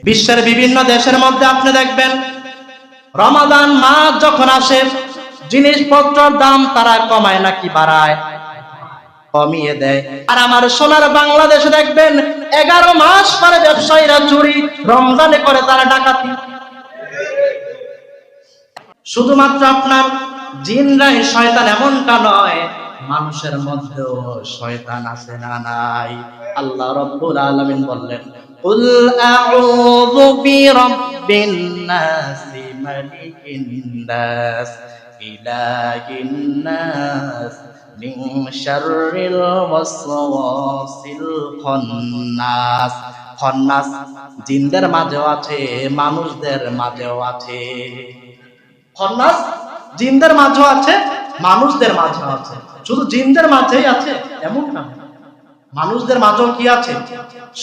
বিশ্বের বিভিন্ন দেশের মধ্যে আপনি দেখবেন রমাদান মাস যখন আসে জিনিসপত্রের দাম তারা কমায় নাকি বাড়ায়? কমিয়ে দেয়। আর আমার সোনার বাংলাদেশে দেখবেন 11 মাস পরে ব্যবসায়ীরা চুরি, রমজানে করে তারা ডাকাতি। শুধুমাত্র আপনার জিনরাই শয়তান এমনটা নয়, মানুষের মধ্যেও শয়তান আছে না নাই? আল্লাহ রাব্বুল আলামিন বললেন, কুল আউযু বিরাব্বিন নাস মালিকিন নাস ইলাহিন নাস মিন শাররিল ওয়াসওয়াসিল খান্নাস। খান্নাস জিনদের মাঝেও আছে, মানুষদের মাঝেও আছে। খান্নাস জিনদের মাঝেও আছে, মানুষদের মাঝেও আছে। শুধু জিনদের মাঝেই আছে এমন না, মানুষদের মাঝেও কি আছে?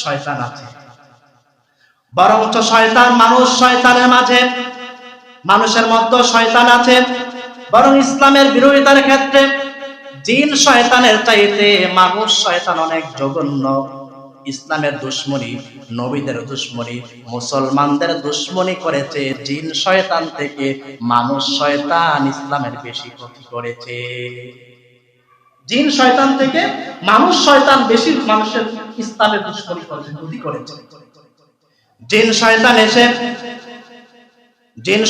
শয়তান আছে। বরঞ্চ শয়তান, মানুষ শয়তানের মাঝে, মানুষের মধ্যে শয়তান আছে। বরং ইসলামের বিরোধিতার ক্ষেত্রে জিন শয়তানের চাইতে মানুষ শয়তান অনেক জঘন্য। ইসলামের দুশমনি, নবীদের দুশমনি, মুসলমানদের দুশমনি করেছে জিন শয়তান থেকে মানুষ শয়তান ইসলামের বেশি ক্ষতি করেছে। জিন শয়তান থেকে মানুষ শয়তান বেশি মানুষের ইসলামের দুশমনি করেছে, ক্ষতি করেছে। জিন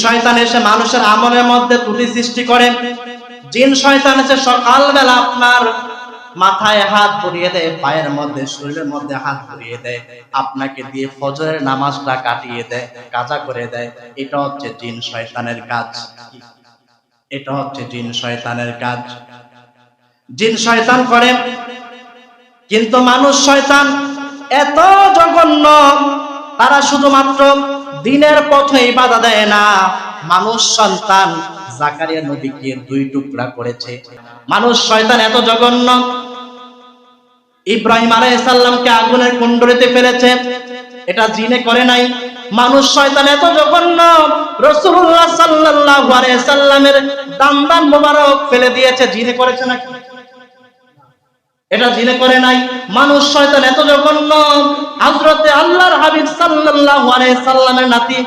শয়তান এসে মানুষের আমলের মধ্যে ত্রুটি সৃষ্টি করে। জিন শয়তান এসে সকালবেলা আপনার মাথায় হাত বুলিয়ে দেয়, পায়ের মধ্যে, শরীরের মধ্যে হাত বুলিয়ে দেয়, আপনাকে দিয়ে ফজরের নামাজটা কাটিয়ে দেয়, কাজা করে দেয়। এটা হচ্ছে জিন শয়তানের কাজ। এটা হচ্ছে জিন শয়তানের কাজ। জিন শয়তান করে, কিন্তু মানুষ শয়তান এত জঘন্য, তারা শুধুমাত্র দিনের পথেই বাধা দেয় না। মানুষ সন্তান জাকারিয়া নবীকে 2 টুকরা করেছে। মানুষ শয়তান এত জঘন্য, ইব্রাহিম আলাইহিস সালামকে আগুনের কুণ্ডলিতে ফেলেছে, এটা জিনে করে নাই। মানুষ শয়তান এত জঘন্য, রাসূলুল্লাহ সাল্লাল্লাহু আলাইহি সাল্লামের দান্দান মোবারক ফেলে দিয়েছে, জিনে করেছে নাকি? এটা জিনে করে নাই। মানুষ শয়তান এত জঘন্য, হযরতে আল্লাহর হাবিব সাল্লাল্লাহু আলাইহি সাল্লামের নাতি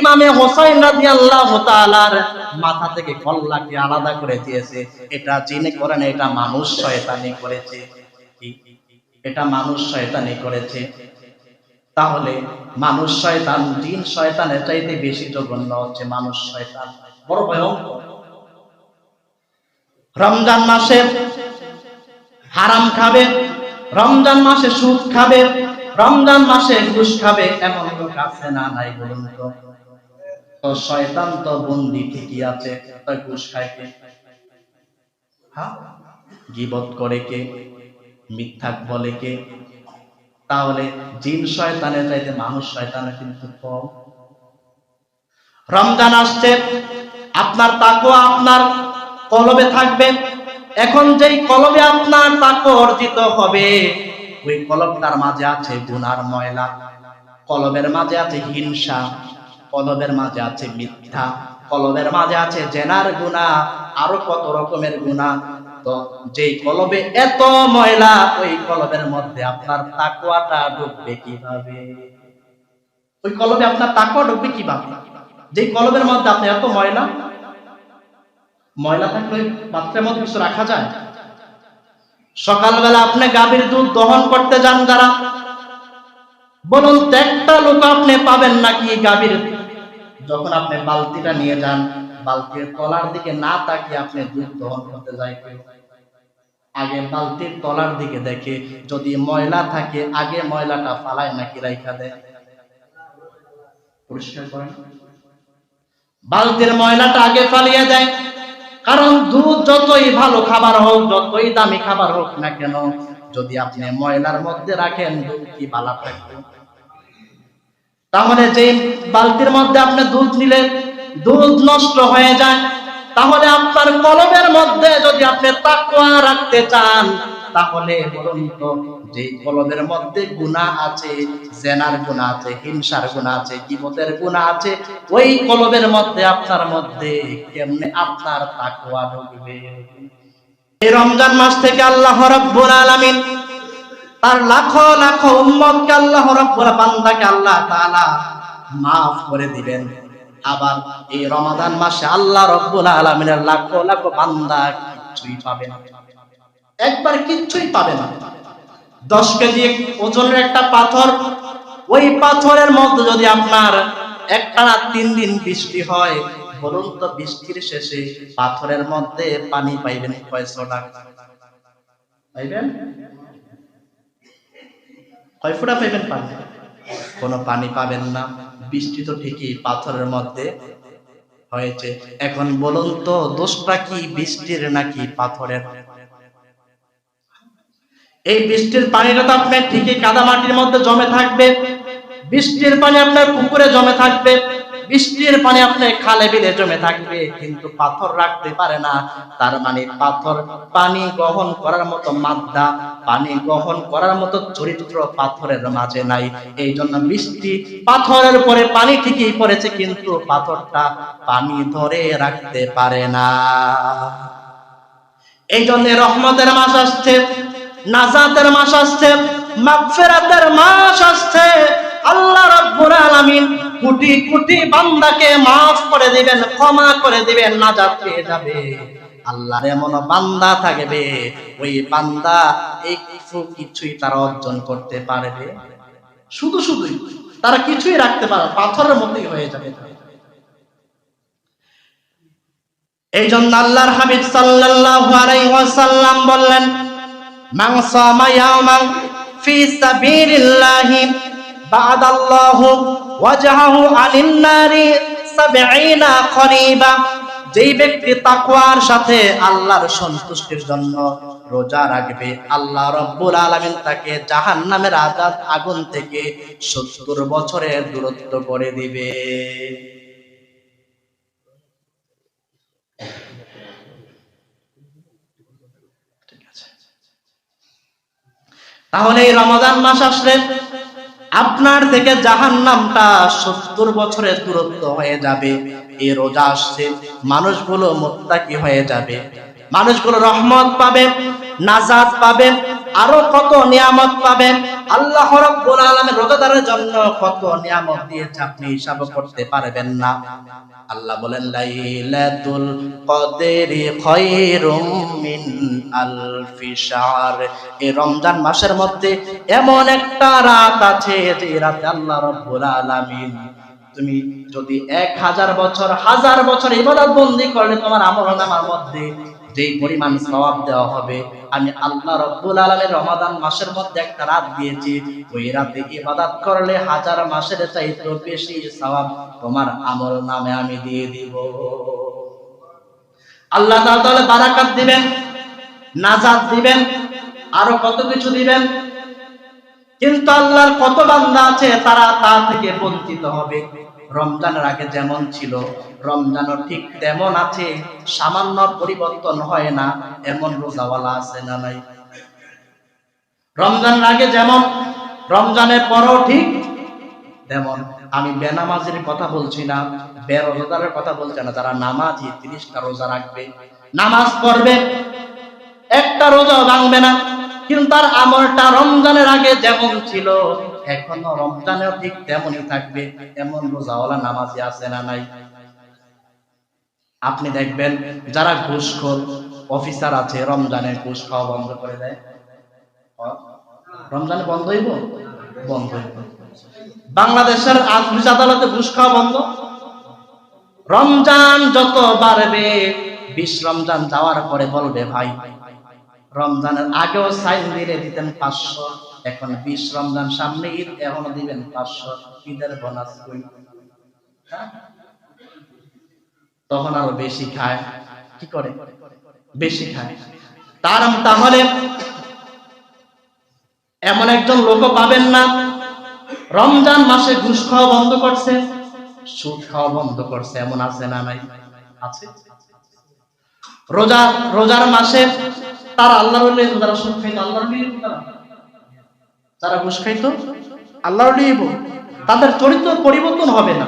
ইমামে হোসেন রাদিয়াল্লাহু তাআলার মাথা থেকে কল্লাকে আলাদা করে দিয়েছে। এটা জিনে করে না, এটা মানুষ শয়তানি করেছে। এটা মানুষ শয়তানি করেছে। তাহলে মানুষ শয়তান জিন শয়তানের চাইতে বেশি জঘন্য হচ্ছে মানুষ শয়তান, বড় ভয়ঙ্কর। রমজান মাসে হারাম খাবে, রমজান মাসে সুদ খাবে, রমজান মাসে ঘুষ খাবে, এমন লোক আছে না নাই বলুন তো? তো শয়তান তো বন্দী ঠিকই আছে, তাই ঘুষ খায় কে? হ্যাঁ, গীবত করে কে? মিথ্যা বলে কে? তাহলে জিন শয়তানের চাইতে মানুষ শয়তানের কিন্তু কম। রমজান আসছে, আপনার তাকওয়া আপনার কলবে থাকবে। এখন যেই কলবে আপনার তাকওয়া অর্জিত হবে, ওই কলবটার মাঝে আছে গুনার ময়লা, কলবের মাঝে আছে হিংসা, কলবের মাঝে আছে মিথ্যা, কলবের মাঝে আছে জেনার গুনাহ, আরো কত রকমের গুনাহ। তো যেই কলবে এত ময়লা, ওই কলবের মধ্যে আপনার তাকওয়াটা ঢুকবে কিভাবে? ওই কলবে আপনার তাকওয়া ঢুকবে কিভাবে? যেই কলবের মধ্যে আপনি এত ময়লা, ময়লা থাকলে পাত্রের মধ্যে কিছু রাখা যায়? সকালবেলা আপনি গাভীর দুধ দহন করতে যান যারা, বলুন তো একটা লোক আপনি পাবেন নাকি গাভীর, যখন আপনি বালতিটা নিয়ে যান, বালতির তলার দিকে না তাকিয়ে আপনি দুধ দহন করতে যায়? আগে বালতির তলার দিকে দেখে, যদি ময়লা থাকে আগে ময়লাটা ফালায় নাকি রাইখা দেয়? পরিষ্কার করেন। বালতির ময়লাটা আগে ফালিয়ে দেয়, কারণ দুধ যতই ভালো খাবার হোক, যতই দামি খাবার হোক না কেন, যদি আপনি ময়লার মধ্যে রাখেন দুধ কি ভালো থাকবে? তাহলে যে বালতির মধ্যে আপনি দুধ নিলে দুধ নষ্ট হয়ে যায়, তাহলে আপনার কলবের মধ্যে যদি আপনি তাকওয়া রাখতে চান, তাহলে বলুন তো যে কলবের মধ্যে গুনাহ আছে, জেনার গুনাহ আছে, হিংসার গুনাহ আছে, গীবতের গুনাহ আছে, ওই কলবের মধ্যে আপনার মধ্যে কেমনে আপনার তাকওয়া ঢুকবে? এই রমজান মাস থেকে আল্লাহ রাব্বুল আলামিন তার লাখো লাখো উম্মতকে, আল্লাহ রাব্বুল বান্দাকে আল্লাহ তাআলা মাফ করে দিবেন। আবার এই রমাদান মাসে আল্লাহ রাব্বুল আলামিনের লাখ লাখ বান্দা কিছুই পাবে না, একবার কিচ্ছুই পাবে না। 10 কেজি ওজনের একটা পাথর, ওই পাথরের মধ্যে যদি আপনার একটানা 3 দিন বৃষ্টি হয়, বলুন তো বৃষ্টির শেষে পাথরের মধ্যে পানি পাইবেন কয়শোটা? পাইবেন কয় ফোঁটা পাইবেন পানি? কোনো পানি পাবেন না। বৃষ্টি তো ঠিকই পাথরের মধ্যে হয়েছে। এখন বলুন তো দোষটা কি বৃষ্টির নাকি পাথরের? এই বৃষ্টির পানিটা তো আপনার ঠিকই কাদা মাটির মধ্যে জমে থাকবে, বৃষ্টির পানি আপনার পুকুরে জমে থাকবে, বৃষ্টির পানি আপনার খালে বিলে জমে থাকবে, কিন্তু পাথর রাখতে পারে না। তার মানে পাথর পানি গ্রহণ করার মতো মাদ্দা, পানি গ্রহণ করার মতো চরিত্র পাথরের মাঝে নাই। এই জন্য বৃষ্টি পাথরের উপরে পানি ঠিকই পড়েছে, কিন্তু পাথরটা পানি ধরে রাখতে পারে না। এই জন্য রহমতের মাস আসছে, নাজাতের মাস আসছে, মাগফিরাতের মাস আসছে। আল্লাহ রাব্বুল আলামিন কোটি কোটি বান্দাকে maaf করে দিবেন, ক্ষমা করে দিবেন, নাজাত পেয়ে যাবে। আল্লাহর এমন বান্দা থাকবে, ওই বান্দা এই কিছুই তারা অর্জন করতে পারবে, শুধুই তারা কিছুই রাখতে পারবে, পাথরের মতোই হয়ে যাবে। এই জন্য আল্লাহর হাবিব সাল্লাল্লাহু আলাইহি ওয়াসাল্লাম বললেন, মান সামা ইয়াওমান ফি সাবিলিল্লাহি বা'দাল্লাহু ওয়াজহাহু আনিন নারি 70 খরিবা। যেই ব্যক্তি তাকওয়ার সাথে আল্লাহর সন্তুষ্টির জন্য রোজা রাখবে, আল্লাহ রাব্বুল আলামিন তাকে জাহান্নামের আগুন থেকে 70 বছরের দূরত্ব করে দিবে। তাহলে এই রমাদান মাস আসলে আপনার থেকে জাহান্নামটা 70 বছরের দূরত্ব হয়ে যাবে। এই রোজা আসছে, মানুষগুলো মুত্তাকি হয়ে যাবে, মানুষগুলো রহমত পাবে, নাজাত পাবে, আরো কত নিয়ামত পাবেন। আল্লাহ রাব্বুল আলামিন রোজাদারের জন্য কত নিয়ামত দিয়েছে আপনি হিসাব করতে পারবেন না। আল্লাহ বলেন, লাইলাতুল কদরি খায়রুম মিন আলফি শাহর। এই রমজান মাসের মধ্যে এমন একটা রাত আছে, যে রাতে আল্লাহ রাব্বুল আলামিন, তুমি যদি 1000 বছর 1000 বছর ইবাদত বন্দি করলে তোমার আমলনামার মধ্যে যেই পরিমাণ সওয়াব দেওয়া হবে, আমি আল্লাহ রাব্বুল আলামিন রমাদান মাসের মধ্যে একটা রাত দিয়েছি, ওই রাতে ইবাদত করলে 1000 মাসের চাইতে বেশি সওয়াব তোমার আমলনামে আমি দিয়ে দিব। আল্লাহ তাআলা বারাকাত দিবেন, নাজাত দিবেন, আরো কত কিছু দিবেন। কিন্তু আল্লাহর কত বান্দা আছে তারা তা থেকে বঞ্চিত হবে। রমজানের আগে যেমন ছিল, রমজানও ঠিক তেমন আছে, সামান্য পরিবর্তন হয় না, এমন রোজাওয়ালা আছে না নাই? রমজানের আগে যেমন, রমজানের পরও ঠিক তেমন। আমি বেনামাজির কথা বলছি না, বেরোজাদারের কথা বলছি না, যারা নামাজি 30টা রোজা রাখবে, নামাজ পড়বে, একটা রোজা ভাঙবে না, কিন্তু তার আমলটা রমজানের আগে যেমন ছিল এখনো রমজানেও ঠিক তেমনই থাকবে। এমন রোজাওয়ালা নামাজি আছে না নাই? আপনি দেখবেন যারা ঘুষখোর অফিসার আছে, রমজানে ঘুষ খাওয়া বন্ধ করে দেয়। রমজানে বন্ধ হইব? বন্ধ হইব। বাংলাদেশের আপিস আদালতে ঘুষ খাওয়া বন্ধ। রমজান যত বাড়বে, 20 রমজান যাওয়ার পরে বলবে, ভাই রমজানের আগেও সাইন দিলে দিতেন 500, এখন 20 রমজান সামনে ঈদ, এখনো দিবেন 500, ঈদের বোনাস কই? তখন আরো বেশি খায়। কি করে? বেশি খায়। তাহলে এমন একজন লোক পাবেন না রমজান মাসে ঘুষ খাওয়া বন্ধ করছে, সুদ খাওয়া বন্ধ করছে, এমন আছে না নাই? আছে। রোজার মাসে তারা আল্লাহর ওলি, যারা সুদ খাইতো আল্লাহর ওলি, যারা ঘুষ খাইতো আল্লাহর ওলি, তাদের চরিত্র পরিবর্তন হবে না?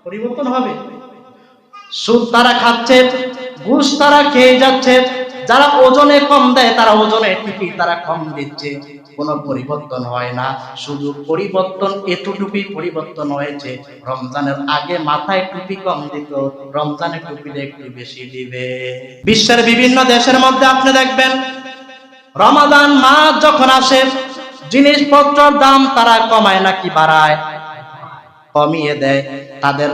পরিবর্তন হবে। সুদ তারা খাচ্ছে, ঘুষ তারা খেয়ে যাচ্ছে, যারা ওজনে কম দেয় তারা ওজনে টুপি তারা কম দিচ্ছে, কোনো পরিবর্তন হয় না। শুধু পরিবর্তন এতটুকুই পরিবর্তন হয়েছে, রমজানের আগে মাথায় টুপি কম দিত, রমজানে টুপিটা একটু বেশি দিবে। বিশ্বের বিভিন্ন দেশের মধ্যে আপনি দেখবেন রমাদান মাস যখন আসে জিনিসপত্রের দাম তারা কমায় নাকি বাড়ায়? কমিয়ে দেয়। তাদের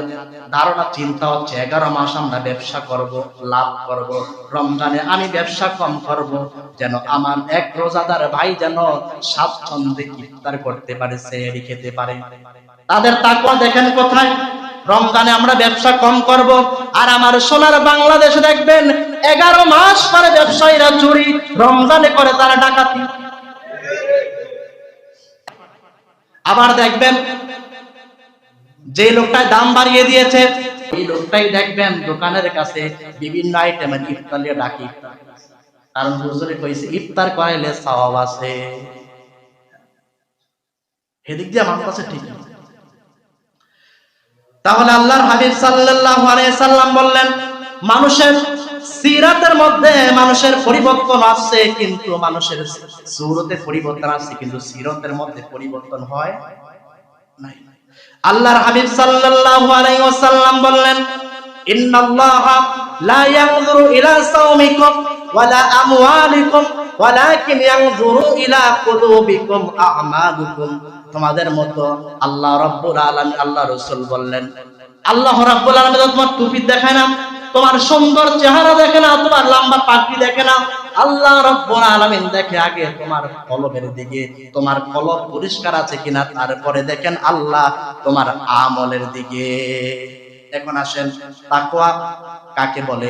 ধারণা চিন্তা হচ্ছে 11 মাস আমরা ব্যবসা করব, লাভ করব, রমজানে আমি ব্যবসা কম করব, যেন আমার এক রোজাদার ভাই যেন স্বাচ্ছন্দ্যে ইফতার করতে পারে, সেহরি খেতে পারে। তাদের তাকওয়া দেখেন কোথায়? রমজানে আমরা ব্যবসা কম করব, আর আমার সোনার বাংলাদেশে দেখবেন 11 মাস পরে ব্যবসায়ীরা চুরি, রমজানে করে তারা ডাকাতি। আবার দেখবেন যে লোকটাই দাম বাড়িয়ে দিয়েছে এই লোকটাই দেখবেন দোকানের কাছে বিভিন্ন আইটেমের ইফতার ডাকি, কারণ হুজুরে কইছে ইফতার করাইলে সওয়াব আছে। এদিক দিয়ে আমার কাছে ঠিক। তাহলে আল্লাহর হাবিব সাল্লাল্লাহু আলাইহি সাল্লাম বললেন মানুষের সিরাতের মধ্যে মানুষের পরিবর্তন আসছে, কিন্তু মানুষের সূরতে পরিবর্তন আসছে, কিন্তু সিরাতের মধ্যে পরিবর্তন হয় নাই। আল্লাহর হাবিব সাল্লাল্লাহু আলাইহি ওয়াসাল্লাম বললেন ইন্নাল্লাহা লা ইয়ানজুরু ইলা সাওমিকুম ওয়ালা আমওয়ালিকুম ওয়ালাকিন ইয়ানজুরু ইলা কুলুবিকুম আ'মালুকুম। তোমাদের মতো আল্লাহ রাব্বুল আলামিন, আল্লাহ রাসূল বললেন আল্লাহ রাব্বুল আলামিন তোমার টুপি দেখে না, তোমার সুন্দর চেহারা দেখে না, তোমার লম্বা পাগড়ি দেখে না, আল্লাহ রাব্বুল আলামিন দেখে আগে তোমার কলবের দিকে, তোমার কলব পরিষ্কার আছে কিনা, তারপরে দেখেন আল্লাহ তোমার আমলের দিকে। এখন আসেন তাকওয়া কাকে বলে?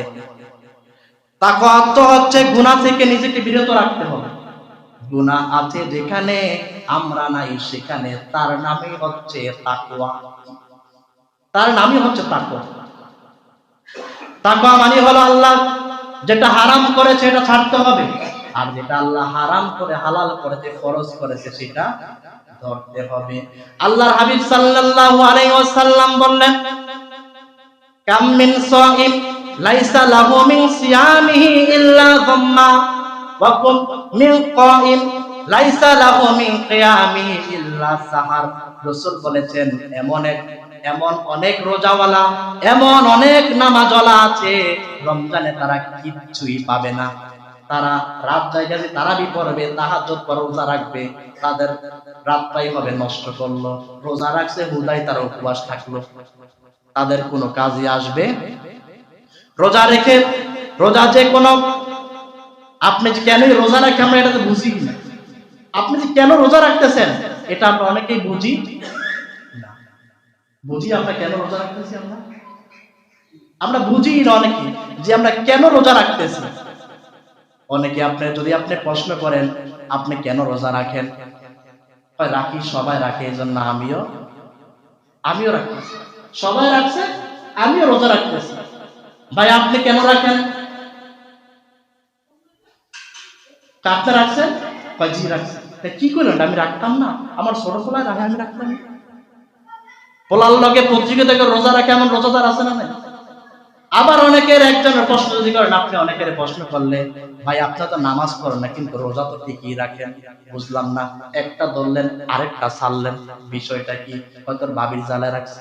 তাকওয়া তো হচ্ছে গুনাহ থেকে নিজেকে বিরত রাখতে হবে। গুনাহ আছে যেখানে আমরা নাই সেখানে তার নামই হচ্ছে তাকওয়া, তার নামই হচ্ছে তাকওয়া। তাকওয়া মানে হলো আল্লাহ যেটা হারাম করেছে এটা ছাড়তে হবে, আর যেটা আল্লাহ হারাম করে হালাল করেছে, ফরজ করেছে, সেটা ধরতে হবে। আল্লাহর হাবিব সাল্লাল্লাহু আলাইহি ওয়াসাল্লাম বললেন কাম মিন সাইম লাইসা লাহু মিন সিয়ামিহি ইল্লা যাম্মা ওয়া কুম মিন কাইম লাইসা লাহু মিন কিয়ামিহি ইল্লা সাহার। রাসূল বলেছেন এমন অনেক রোজাওয়ালা, এমন অনেক নামাজওয়ালা আছে রমজানে তারা কিচ্ছুই পাবে না। তারা রাত জায়গায় তারাবি পড়বে, তাহাজ্জুদ পড়ে রোজা রাখবে, তাদের রাতটাই হবে নষ্ট করলো। রোজা রাখছে হুদাই তারা উপবাস থাকলো, তাদের কোনো কাজে আসবে। রোজা রেখে রোজা যে কোনো আপনি যে কেন রোজা রাখে আমরা এটা তো বুঝি না। আপনি যে কেন রোজা রাখতেছেন এটা আমরা অনেকেই বুঝি না। বুঝি আমরা কেন রোজা রাখতেছি? আমরা বুঝি না অনেকে যে আমরা কেন রোজা রাখতেছি। অনেকে যদি আপনি প্রশ্ন করেন আপনি কেন রোজা রাখেন, রাখি সবাই রাখে এই জন্য আমিও রাখতেছি, সবাই রাখছে আমিও রোজা রাখতেছি। ভাই আপনি কেন রাখেন? আপনি রাখছেন? জি রাখছেন। কি করলেন? আমি রাখতাম না, আমার ছোট পোলায় রাখে আমি রাখতাম না। পোলার লগে পত্রিকা থেকে রোজা রাখে এমন রোজাদার আছে না? আবার অনেকের একজনের প্রশ্ন যদি করেন, আপনি অনেকের প্রশ্ন করলে ভাই আপনারা তো নামাজ পড়েন না কিন্তু রোজা তো ঠিকই রাখেন, বুঝলাম না, একটা ধরলেন আরেকটা ছাড়লেন, বিষয়টা কি? তোর ভাবির জ্বালায় রাখছে,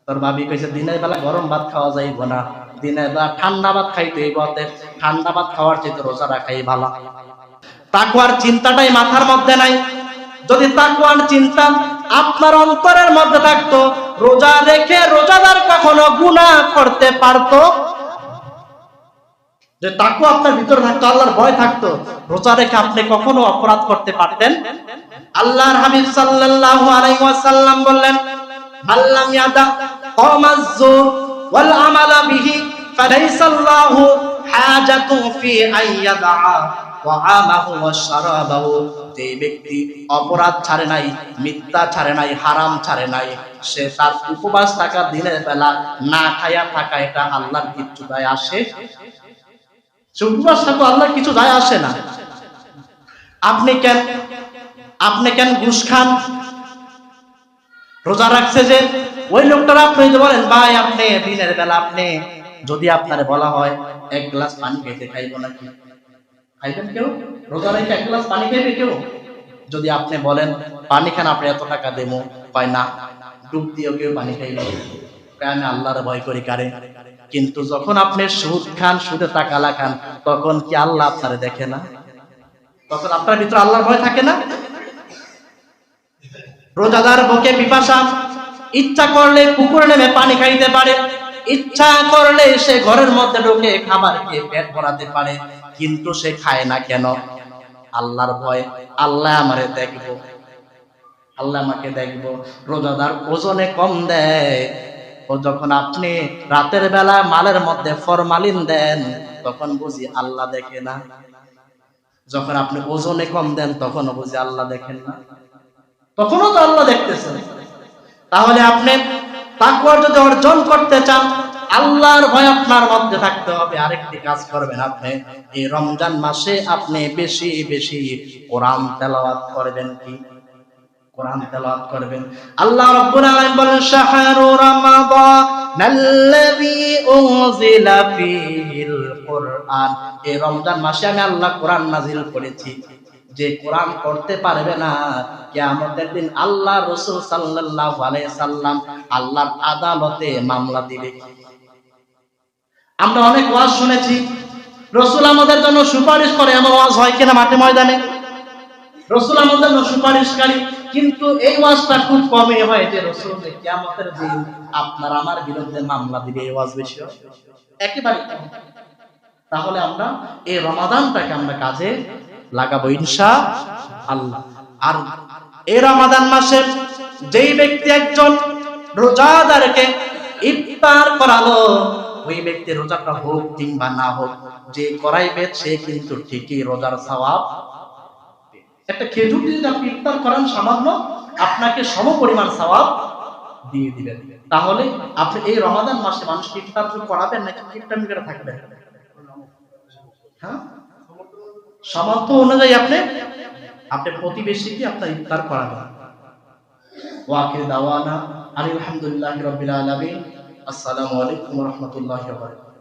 তোর ভাবি কইছে দিনের বেলা গরম ভাত খাওয়া যাইব না, দিনের বেলা ঠান্ডা ভাত খাইতে হইব, ঠান্ডা ভাত খাওয়ার চেয়ে রোজা রাখাই ভালো। তাকওয়ার চিন্তাটাই মাথার মধ্যে নাই। যদি তাকওয়ার চিন্তা আপনার অন্তরের মধ্যে থাকতো, রোজা রেখে রোজাদার কখনো গুনাহ করতে পারতো? যে তাকওয়া আপনার ভিতরে থাকতো, আল্লাহর ভয় থাকতো, রোজা রেখে আপনি কখনো অপরাধ করতে পারতেন? আল্লাহর হাবিব সাল্লাল্লাহু আলাইহি ওয়াসাল্লাম বললেন আল্লাম ইয়াদা কওমাজ যুর ওয়াল আমালা বিহি ফালাইসাল্লাহু হাজাতু ফি আইয়াদা ওয়া'আমাহু ওয়াশরাবাহু। যে ব্যক্তি অপরাধ ছাড়ে নাই, মিথ্যা ছাড়ে নাই, হারাম ছাড়ে নাই, সে তার উপবাস থাকা দিনের বেলা না খায়া থাকা এটা আল্লাহর কিছু দায় আসে? উপবাস থাকো আল্লাহর কিছু দায় আসে না। আপনি কেন ঘুষ খান? রোজা রাখছে যে ওই লোকটার আপনি যদি বলেন ভাই আপনি দিনের বেলা আপনি যদি আপনারে বলা হয় এক গ্লাস পানি খেতে খাইবো নাকি? খাইবেন কেউ? রোজা রেখে এক গ্লাস পানি খাইবে কেউ? যদি আপনি বলেন পানি খান, আপনি এত টাকা দেবো, পায় না, ডুব দিয়েও কেউ পানি খাইবে, আমি আল্লাহর ভয় করি কারে। কিন্তু যখন আপনি সুদ খান, সুদে টাকা লাগান, তখন কি আল্লাহ আপনারে দেখে না? তখন আপনার ভিতরে আল্লাহর ভয় থাকে না? রোজাদার বুকে পিপাসা, ইচ্ছা করলে পুকুরে নেমে পানি খাইতে পারে, ইচ্ছা করলে সে ঘরের মধ্যে ঢুকে খাবার খেয়ে পেট ভরাতে পারে, কিন্তু সে খায় না কেন? আল্লাহর ভয়, আল্লাহ আমারে দেখবো, আল্লাহ আমাকে দেখবো। রোজাদার ওজনে কম দেয়, ও যখন আপনি রাতের বেলা মালের মধ্যে ফরমালিন দেন, তখন বুঝি আল্লাহ দেখে না? যখন আপনি ওজনে কম দেন, তখন বুঝি আল্লাহ দেখেন না? তখনও তো আল্লাহ দেখতেছেন। তাহলে আপনি তাকওয়া যদি অর্জন করতে চান, আল্লাহর ভয় আপনার মধ্যে থাকতে হবে। আরেকটি কাজ করবেন, আপনি এই রমজান মাসে আপনি বেশি বেশি কোরআন তেলাওয়াত করবেন। কি? কোরআন তেলাওয়াত করবেন। আল্লাহ রাব্বুল আলামিন বলেন, শাহরু রমাদানাল্লাযী উনজিলা ফীহিল কুরআন, এই রমজান মাসে আমি আল্লাহ কোরআন নাযিল করেছি। যে কোরআন পড়তে পারবে না, কিয়ামতের দিন আল্লাহ রাসূল সাল্লাল্লাহু আলাইহি সাল্লাম আল্লাহর আদালতে মামলা দিবে। আমরা অনেক ওয়াজ শুনেছি, রাসূল আমাদের জন্য সুপারিশ করে, এমন ওয়াজ হয় কিনা মাঠে ময়দানে? রাসূল আমাদের জন্য সুপারিশকারী, কিন্তু এই ওয়াজটা খুব কমই হয় যে রাসূল কিয়ামতের দিন আপনার আমার বিরুদ্ধে মামলা দিবে, এই ওয়াজ বেশি হয়, একেবারে কম। তাহলে আমরা এই রমাদানটাকে আমরা কাজে লাগাবো ইনশাআল্লাহ। আর এই রমাদান মাসে যেই ব্যক্তি একজন রোজাদারকে ইফতার করালো, ওই ব্যক্তি রোজাটা হোক কিংবা না হোক, যে করাইবে সে কিন্তু ঠিকই রোজার সওয়াব। একটা খেজুর দিয়ে যদি আপনি ইফতার করান, সামান্য আপনাকে সম পরিমাণ সওয়াব দিয়ে দিবেন। তাহলে আপনি এই রমাদান মাসে মানুষকে ইফতার করাবেন নাকি কিপটামি করে থাকবেন? হ্যাঁ, সামর্থ্য অনুযায়ী আপনি প্রতিবেশীকে আপনার ইফতার করাবেন। ওয়াকিল দাওয়ানা আলহামদুলিল্লাহি রাব্বিল আলামিন। আসসালামু আলাইকুম ওয়া রাহমাতুল্লাহি ওয়া বারাকাতুহু।